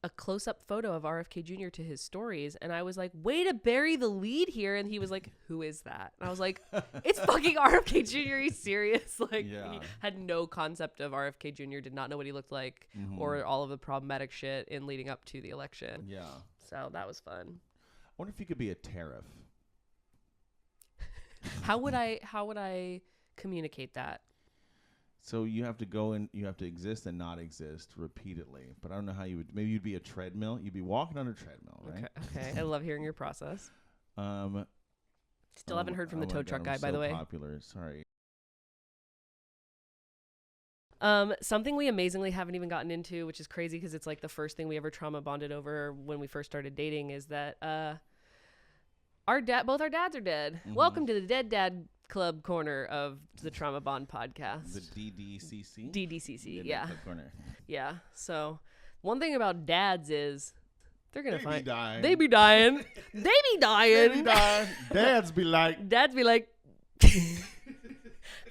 a close-up photo of RFK Jr. to his stories. And I was like, way to bury the lead here. And he was like, who is that? And I was like, it's fucking RFK Jr. He's serious. Like, he had no concept of RFK Jr., did not know what he looked like or all of the problematic shit in leading up to the election. Yeah. So that was fun. I wonder if you could be a tariff. How would I communicate that? So you have to go and you have to exist and not exist repeatedly. But I don't know how you would. Maybe you'd be a treadmill. You'd be walking on a treadmill, right? Okay. I love hearing your process. Still haven't heard from the tow truck guy, I'm by the way. Popular. Sorry. Something we amazingly haven't even gotten into, which is crazy because it's like the first thing we ever trauma bonded over when we first started dating, is that both our dads are dead. Welcome to the Dead Dad Club corner of the Trauma Bond podcast. The DDCC? DDCC, yeah. Club corner. Yeah. So one thing about dads is they're going to find... dying. They be dying. They be dying. They be dying. Dads be like...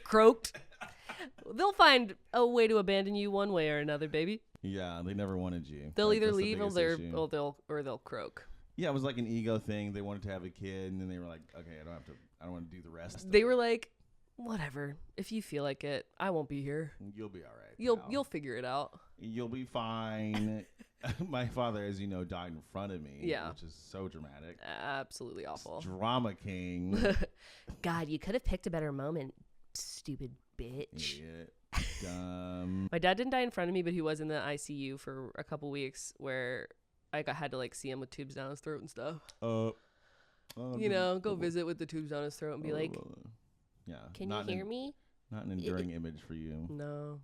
croaked. They'll find a way to abandon you one way or another, baby. Yeah, they never wanted you. They'll either leave or they'll croak. Yeah, it was like an ego thing. They wanted to have a kid, and then they were like, "Okay, I don't want to do the rest." They were like, "Whatever. If you feel like it, I won't be here. You'll be all right. You'll figure it out. You'll be fine." My father, as you know, died in front of me. Yeah, which is so dramatic. Absolutely awful. Drama king. God, you could have picked a better moment, stupid bitch. Idiot. Dumb. My dad didn't die in front of me, but he was in the ICU for a couple weeks where I had to like see him with tubes down his throat and stuff. Go visit with the tubes down his throat and be like, yeah. Can you hear me? Not an enduring image for you. No.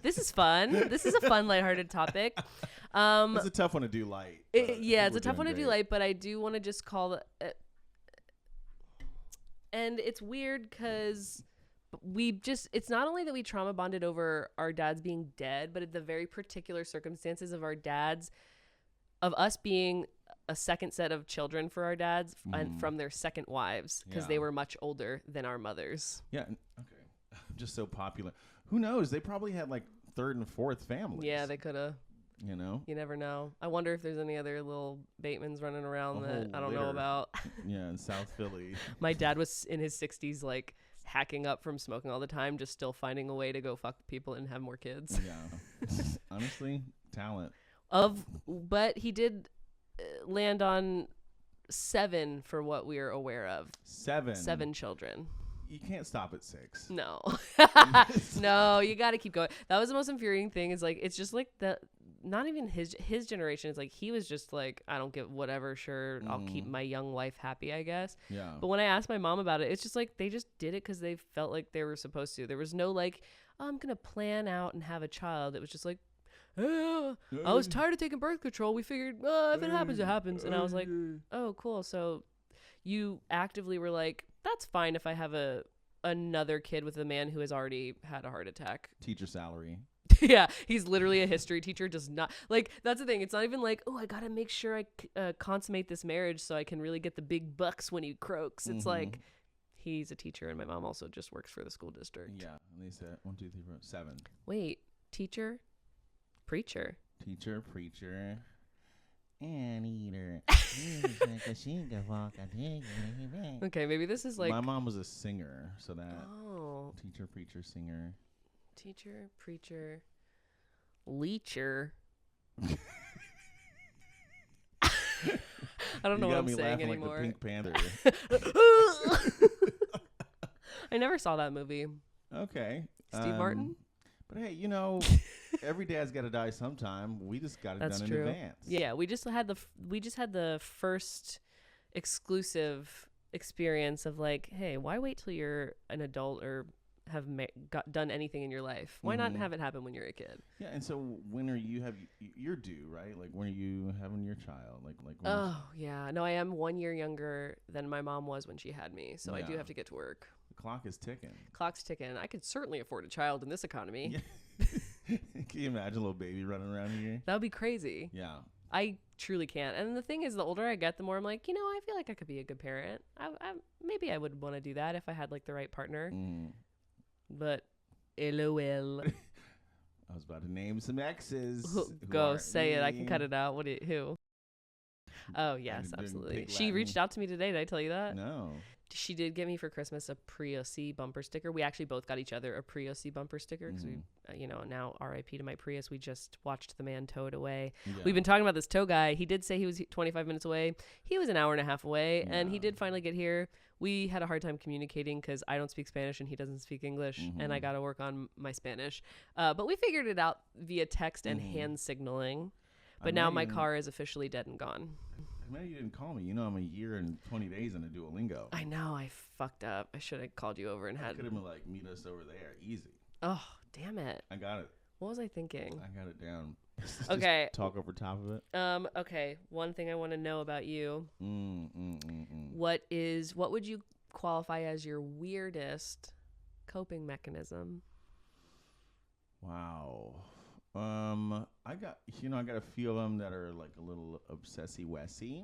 This is fun. This is a fun, lighthearted topic. It's a tough one to do light. It's a tough one to do light, but I do want to just call it. And it's weird because it's not only that we trauma bonded over our dads being dead, but at the very particular circumstances of of us being a second set of children for our dads and from their second wives, because they were much older than our mothers. Yeah. Okay. Just so popular. Who knows? They probably had like third and fourth families. Yeah, they could have. You know? You never know. I wonder if there's any other little Batemans running around that I don't know about. Yeah, in South Philly. My dad was in his 60s, like hacking up from smoking all the time, just still finding a way to go fuck people and have more kids. Yeah. Honestly, talent. But he did land on 7 for what we are aware of. 7 children. You can't stop at 6. No. No, you got to keep going. That was the most infuriating thing, is like, it's just like not even his generation. It's like, he was just like, I don't get whatever, sure, I'll keep my young wife happy, I guess. Yeah. But when I asked my mom about it, it's just like, they just did it because they felt like they were supposed to. There was no like, oh, I'm going to plan out and have a child. It was just like, I was tired of taking birth control. We figured, if it happens, it happens. And I was like, oh, cool. So you actively were like, that's fine if I have another kid with a man who has already had a heart attack. Teacher salary. Yeah, he's literally a history teacher. Does not, like, that's the thing. It's not even like, oh, I gotta make sure I consummate this marriage so I can really get the big bucks when he croaks. It's like, he's a teacher, and my mom also just works for the school district. Yeah, and they said 1, 2, 3, 4, 7. Wait, teacher, preacher, preacher, and eater. Okay, maybe this is like, my mom was a singer, so that teacher, preacher, singer. Teacher, preacher, leecher. I don't know what I'm saying anymore. Like the Pink Panther. I never saw that movie. Okay. Steve Martin? But hey, every dad's got to die sometime. We just got it done in advance. Yeah, we just had the first exclusive experience of like, hey, why wait till you're an adult or have done anything in your life. Why not have it happen when you're a kid? Yeah, and so when are you're due, right? Like when are you having your child? Like when Oh, yeah. No, I am 1 year younger than my mom was when she had me. So I do Yeah. have to get to work. the clock is ticking. Clock's ticking. I could certainly afford a child in this economy. Yeah. Can you imagine a little baby running around here? That would be crazy. Yeah. I truly can't. And the thing is, the older I get, the more I'm like, I feel like I could be a good parent. Maybe I would want to do that if I had like the right partner. But LOL. I was about to name some exes. Go say it. I can cut it out. Who? Oh, yes, absolutely. She reached out to me today. Did I tell you that? No. She did get me for Christmas a Prius bumper sticker. We actually both got each other a Prius bumper sticker because we, now RIP to my Prius. We just watched the man tow it away. Yeah. We've been talking about this tow guy. He did say he was 25 minutes away. He was an hour and a half away, and he did finally get here. We had a hard time communicating because I don't speak Spanish and he doesn't speak English, and I got to work on my Spanish. But we figured it out via text and hand signaling. But now my car is officially dead and gone. I'm mad you didn't call me. I'm a year and 20 days into Duolingo. I know. I fucked up. I should have called you over and had. Could have been like, meet us over there. Easy. Oh, damn it. I got it. What was I thinking? I got it down. Okay. Just talk over top of it. Okay. One thing I want to know about you. What would you qualify as your weirdest coping mechanism? Wow. I got a few of them that are like a little obsessy-wessy.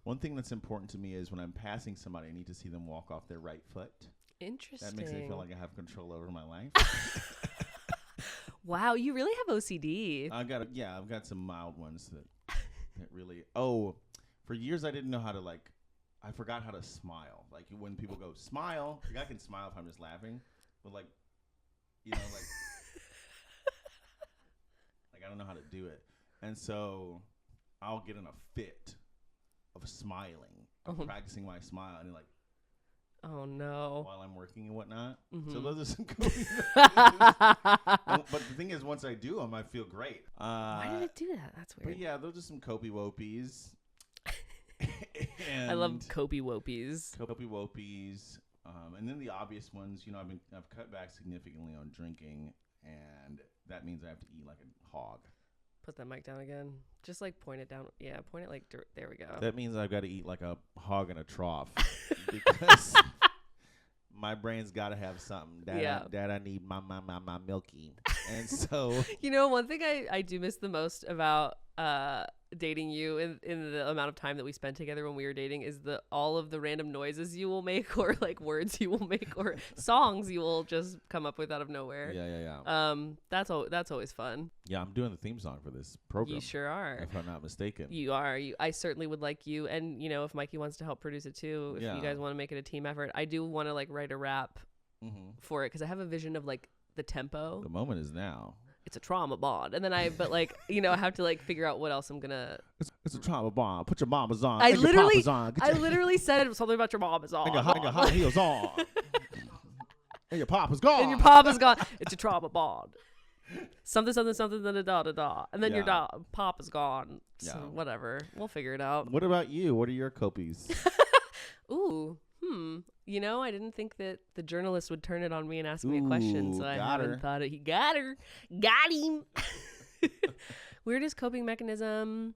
One thing that's important to me is when I'm passing somebody, I need to see them walk off their right foot. Interesting. That makes me feel like I have control over my life. Wow, you really have OCD. I've got some mild ones that really. Oh, for years I didn't know how to I forgot how to smile. Like when people go smile, like I can smile if I'm just laughing, but like I don't know how to do it. And so I'll get in a fit of smiling, practicing my smile, and oh no, while I'm working and whatnot. So those are some cool. But the thing is, once I do them, I feel great. Why did it do that? That's weird. But yeah, those are some copy wopies. I love copy wopies. Copy wopies. And then the obvious ones, I've cut back significantly on drinking, and that means I have to eat like a hog. Put that mic down again. Just point it down. Yeah, point it there we go. That means I've got to eat like a hog in a trough because my brain's got to have something. Dad, I need my milky. And so one thing I do miss the most about dating you in the amount of time that we spent together when we were dating is all of the random noises you will make or like words you will make or songs you will just come up with out of nowhere. Yeah. That's always fun. Yeah, I'm doing the theme song for this program. You sure are. If I'm not mistaken. You are. I certainly would like you, and if Mikey wants to help produce it too, if you guys want to make it a team effort, I do want to write a rap for it because I have a vision of the tempo. The moment is now. It's a trauma bond, and then I have to figure out what else I'm gonna. It's a trauma bond. Put your mamas on. I your literally said something about your mamas on. And your high heels on. And your papa's gone. And your papa's gone. It's a trauma bond. Something, da da da, and then your papa's gone. So whatever, we'll figure it out. What about you? What are your copies? Ooh. I didn't think that the journalist would turn it on me and ask me a question, so I haven't thought it. He got her. Got him. Weirdest coping mechanism.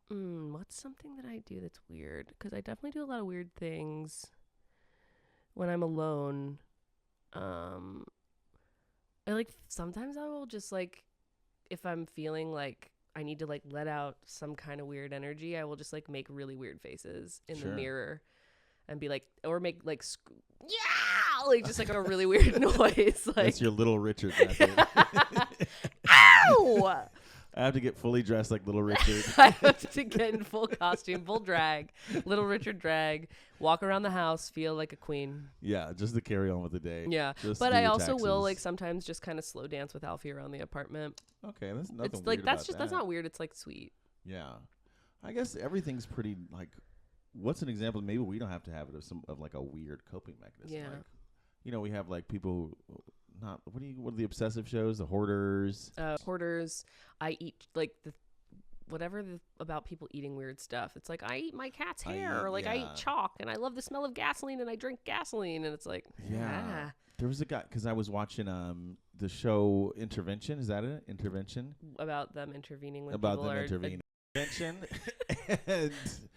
What's something that I do that's weird? Because I definitely do a lot of weird things when I'm alone. Sometimes I will just if I'm feeling like I need to let out some kind of weird energy, I will just make really weird faces in the mirror and be or make just a really weird noise. That's your Little Richard method. Ow! I have to get fully dressed like Little Richard. I have to get in full costume, full drag, Little Richard drag, walk around the house, feel like a queen. Yeah, just to carry on with the day. Yeah, but I also will sometimes just kind of slow dance with Alfie around the apartment. Okay, that's nothing it's weird that's about just that. That's not weird. It's sweet. Yeah, I guess everything's pretty What's an example? Maybe we don't have to have it of a weird coping mechanism. Yeah. We have people who. What are the obsessive shows? The Hoarders. Hoarders. I eat the whatever about people eating weird stuff. It's like, I eat my cat's I hair, eat- or like I yeah. eat chalk, and I love the smell of gasoline, and I drink gasoline, and it's like, Yeah. There was a guy, because I was watching the show Intervention. Is that it? Intervention? about them intervening when About people them are intervening. Intervention. And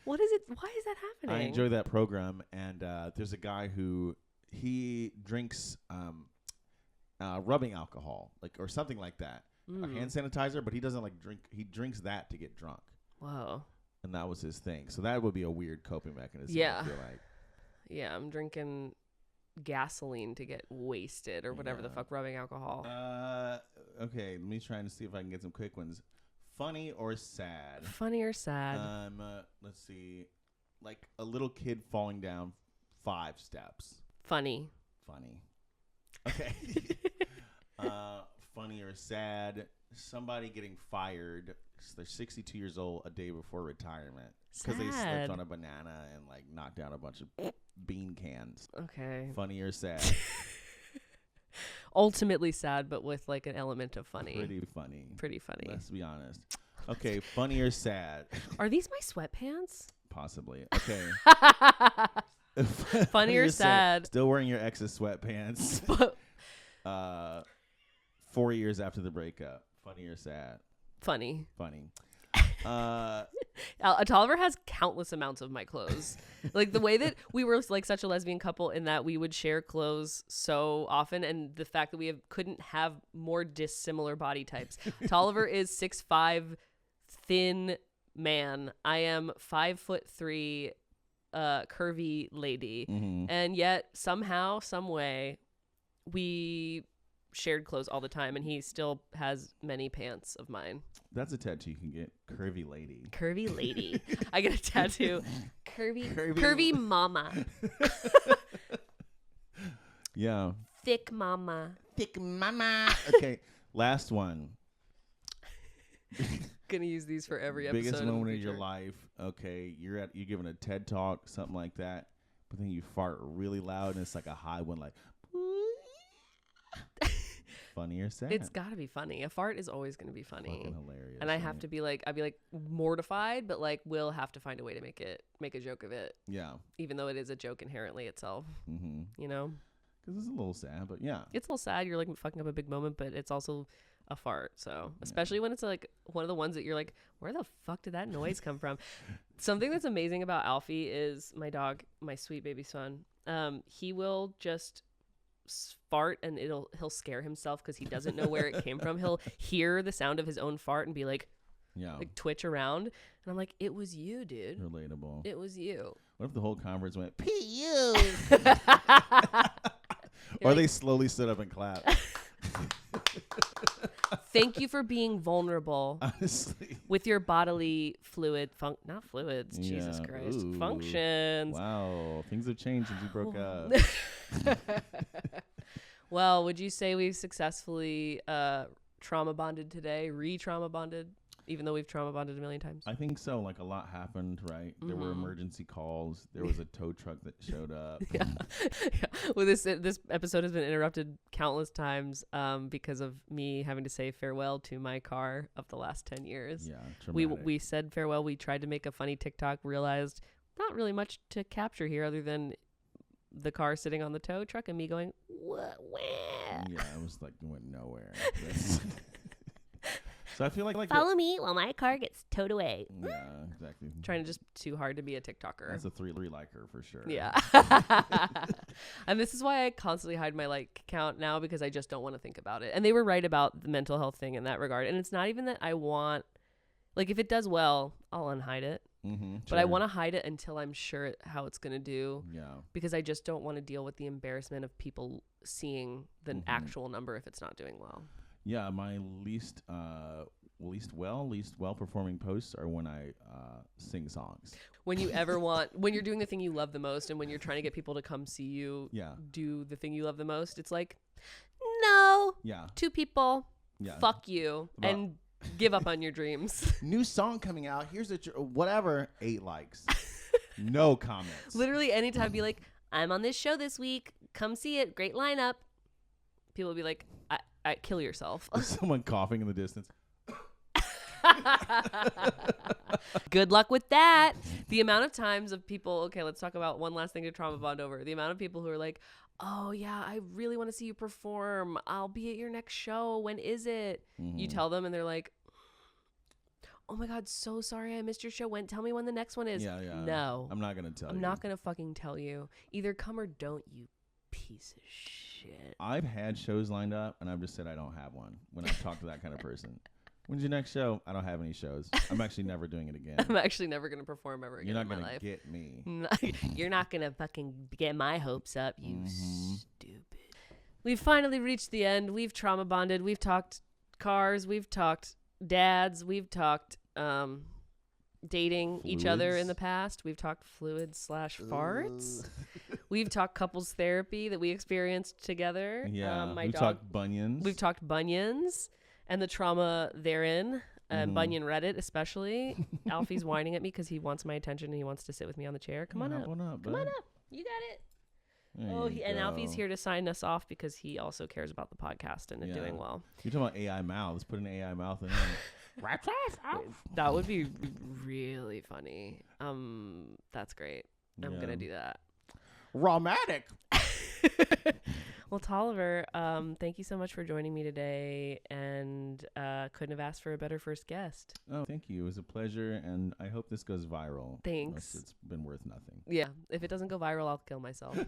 What is it? Why is that happening? I enjoy that program. And there's a guy who he drinks rubbing alcohol, like, or something like that. A hand sanitizer, but he doesn't like drink. He drinks that to get drunk. Whoa. And that was his thing. So that would be a weird coping mechanism. Yeah. I feel like. Yeah, I'm drinking gasoline to get wasted, or whatever the Yeah. fuck rubbing alcohol. Okay, let me try to see if I can get some quick ones. Funny or sad? Funny or sad? Let's see. Like a little kid falling down 5 steps. Funny. Funny. Okay. Funny or sad? Somebody getting fired. They're 62 years old a day before retirement because they slipped Sad. on a banana and like knocked down a bunch of bean cans. Okay. Funny or sad? Ultimately sad, but with like an element of funny. Pretty funny. Pretty funny. Let's be honest. Okay, funny or sad? Are these my sweatpants? Possibly. Okay. Funny or sad? Still wearing your ex's sweatpants. 4 years after the breakup. Funny or sad? Funny. Funny. Tolliver has countless amounts of my clothes. Like the way that we were like such a lesbian couple in that we would share clothes so often, and the fact that we couldn't have more dissimilar body types. Tolliver is 6'5", thin man. I am 5'3", curvy lady, and yet somehow, some way, we shared clothes all the time, and he still has many pants of mine. That's a tattoo you can get. Curvy lady. Curvy lady. I get a tattoo. Curvy mama. Yeah. Thick mama. Thick mama. Okay, last one. Gonna use these for every episode. Biggest in the moment of your future. life. Okay, you're giving a TED talk, something like that, but then you fart really loud and it's like a high one, like. Funny or sad? It's gotta be funny. A fart is always gonna be funny. Fucking hilarious. And I have right? to be like, I'd be like mortified, but like we'll have to find a way to make a joke of it, Yeah. even though it is a joke inherently itself. Mm-hmm. You know, Because it's a little sad, but yeah. it's a little sad. You're like fucking up a big moment, but it's also a fart. So especially when it's like one of the ones that you're like, where the fuck did that noise come from? Something that's amazing about Alfie is my dog, my sweet baby son. He will just fart and he'll scare himself because he doesn't know where it came from. He'll hear the sound of his own fart and be like twitch around, and I'm like, it was you, dude. Relatable. It was you. What if the whole conference went P.U. Or like, they slowly stood up and clapped. Thank you for being vulnerable Honestly. with your bodily not fluids, Jesus Yeah. Christ, Ooh. functions. Wow. Things have changed since you broke up. Well, would you say we've successfully trauma bonded today, re-trauma bonded, even though we've trauma bonded a million times? I think so. Like a lot happened, right? There were emergency calls. There was a tow truck that showed up. Yeah. Well, this episode has been interrupted countless times because of me having to say farewell to my car of the last 10 years. Yeah. Traumatic. We said farewell. We tried to make a funny TikTok, realized not really much to capture here other than the car sitting on the tow truck and me going, what? Yeah, it was like it went nowhere. So I feel like Follow me while my car gets towed away. yeah, exactly. Trying to just too hard to be a TikToker. That's a three liker for sure. Yeah. And this is why I constantly hide my like count now, because I just don't want to think about it. And they were right about the mental health thing in that regard. And it's not even that I want, like, if it does well, I'll unhide it. Mm-hmm, But I want to hide it until I'm sure how it's going to do. Yeah. Because I just don't want to deal with the embarrassment of people seeing the actual number if it's not doing well. Yeah, my least well performing posts are when I sing songs. When you're doing the thing you love the most, and when you're trying to get people to come see you do the thing you love the most, it's like, no, 2 people, fuck you, and give up on your dreams. New song coming out. Here's whatever. 8 likes. No comments. Literally anytime, be like, I'm on this show this week. Come see it. Great lineup. People will be like, I kill yourself. Someone coughing in the distance. Good luck with that. The amount of times of people, okay, let's talk about one last thing to trauma bond over. The amount of people who are like, oh yeah, I really want to see you perform. I'll be at your next show. When is it? Mm-hmm. You tell them and they're like, oh my God, so sorry I missed your show. Tell me when the next one is. Yeah. No. I'm not going to tell you. I'm not going to fucking tell you. Either come or don't, you piece of shit. I've had shows lined up, and I've just said I don't have one when I've talked to that kind of person. When's your next show? I don't have any shows. I'm actually never doing it again. I'm actually never going to perform ever again You're not in my going life. to get me. You're not going to fucking get my hopes up, you stupid. We've finally reached the end. We've trauma bonded. We've talked cars. We've talked dads. We've talked dating each other in the past. We've talked fluids/farts. We've talked couples therapy that we experienced together. Yeah, my we've dog, talked bunions. We've talked bunions and the trauma therein. Bunion Reddit especially. Alfie's whining at me because he wants my attention and he wants to sit with me on the chair. Come on up. Come on up. You got it. And Alfie's here to sign us off because he also cares about the podcast and doing well. You're talking about AI mouth. Let's put an AI mouth in there. That would be really funny. That's great. I'm going to do that. Romantic. Well, Tolliver, thank you so much for joining me today, and couldn't have asked for a better first guest. Oh, thank you. It was a pleasure, and I hope this goes viral. Thanks. It's been worth nothing. Yeah, if it doesn't go viral, I'll kill myself.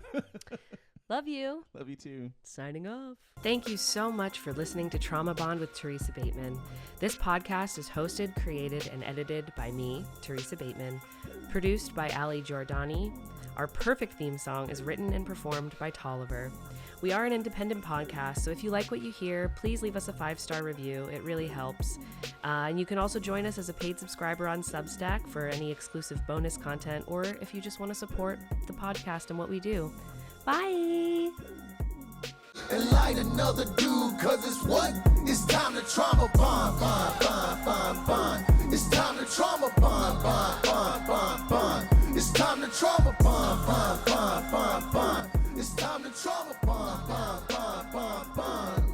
Love you. Love you too. Signing off. Thank you so much for listening to Trauma Bond with Theresa Bateman. This podcast is hosted, created, and edited by me, Theresa Bateman, produced by Ali Giordani. Our perfect theme song is written and performed by Tolliver. We are an independent podcast, so if you like what you hear, please leave us a 5-star review. It really helps. And you can also join us as a paid subscriber on Substack for any exclusive bonus content, or if you just want to support the podcast and what we do. Bye! And light another dude, cause it's what? It's time to trauma bond, bond, bond, bond, bond. It's time to trauma bond, bond, bond, bond, bond. It's time to trauma bond, bond, bond, bond, bond. It's time to trauma bond, bond, bond, bond, bond.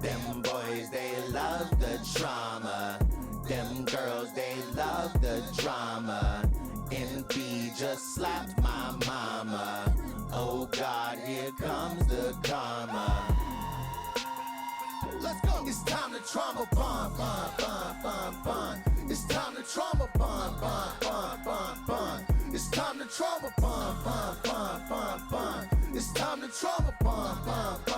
Them boys, they love the trauma. Them girls, they love the drama. NB just slapped my mama. Oh God, here comes the karma. Let's go. It's time to trauma bond, bond, bond, bond, bond. It's time to trauma bond, bond, bond, bond, bond. It's time to trauma bond, bond, bond, bond, bond. It's time to trauma bond, bond, bond.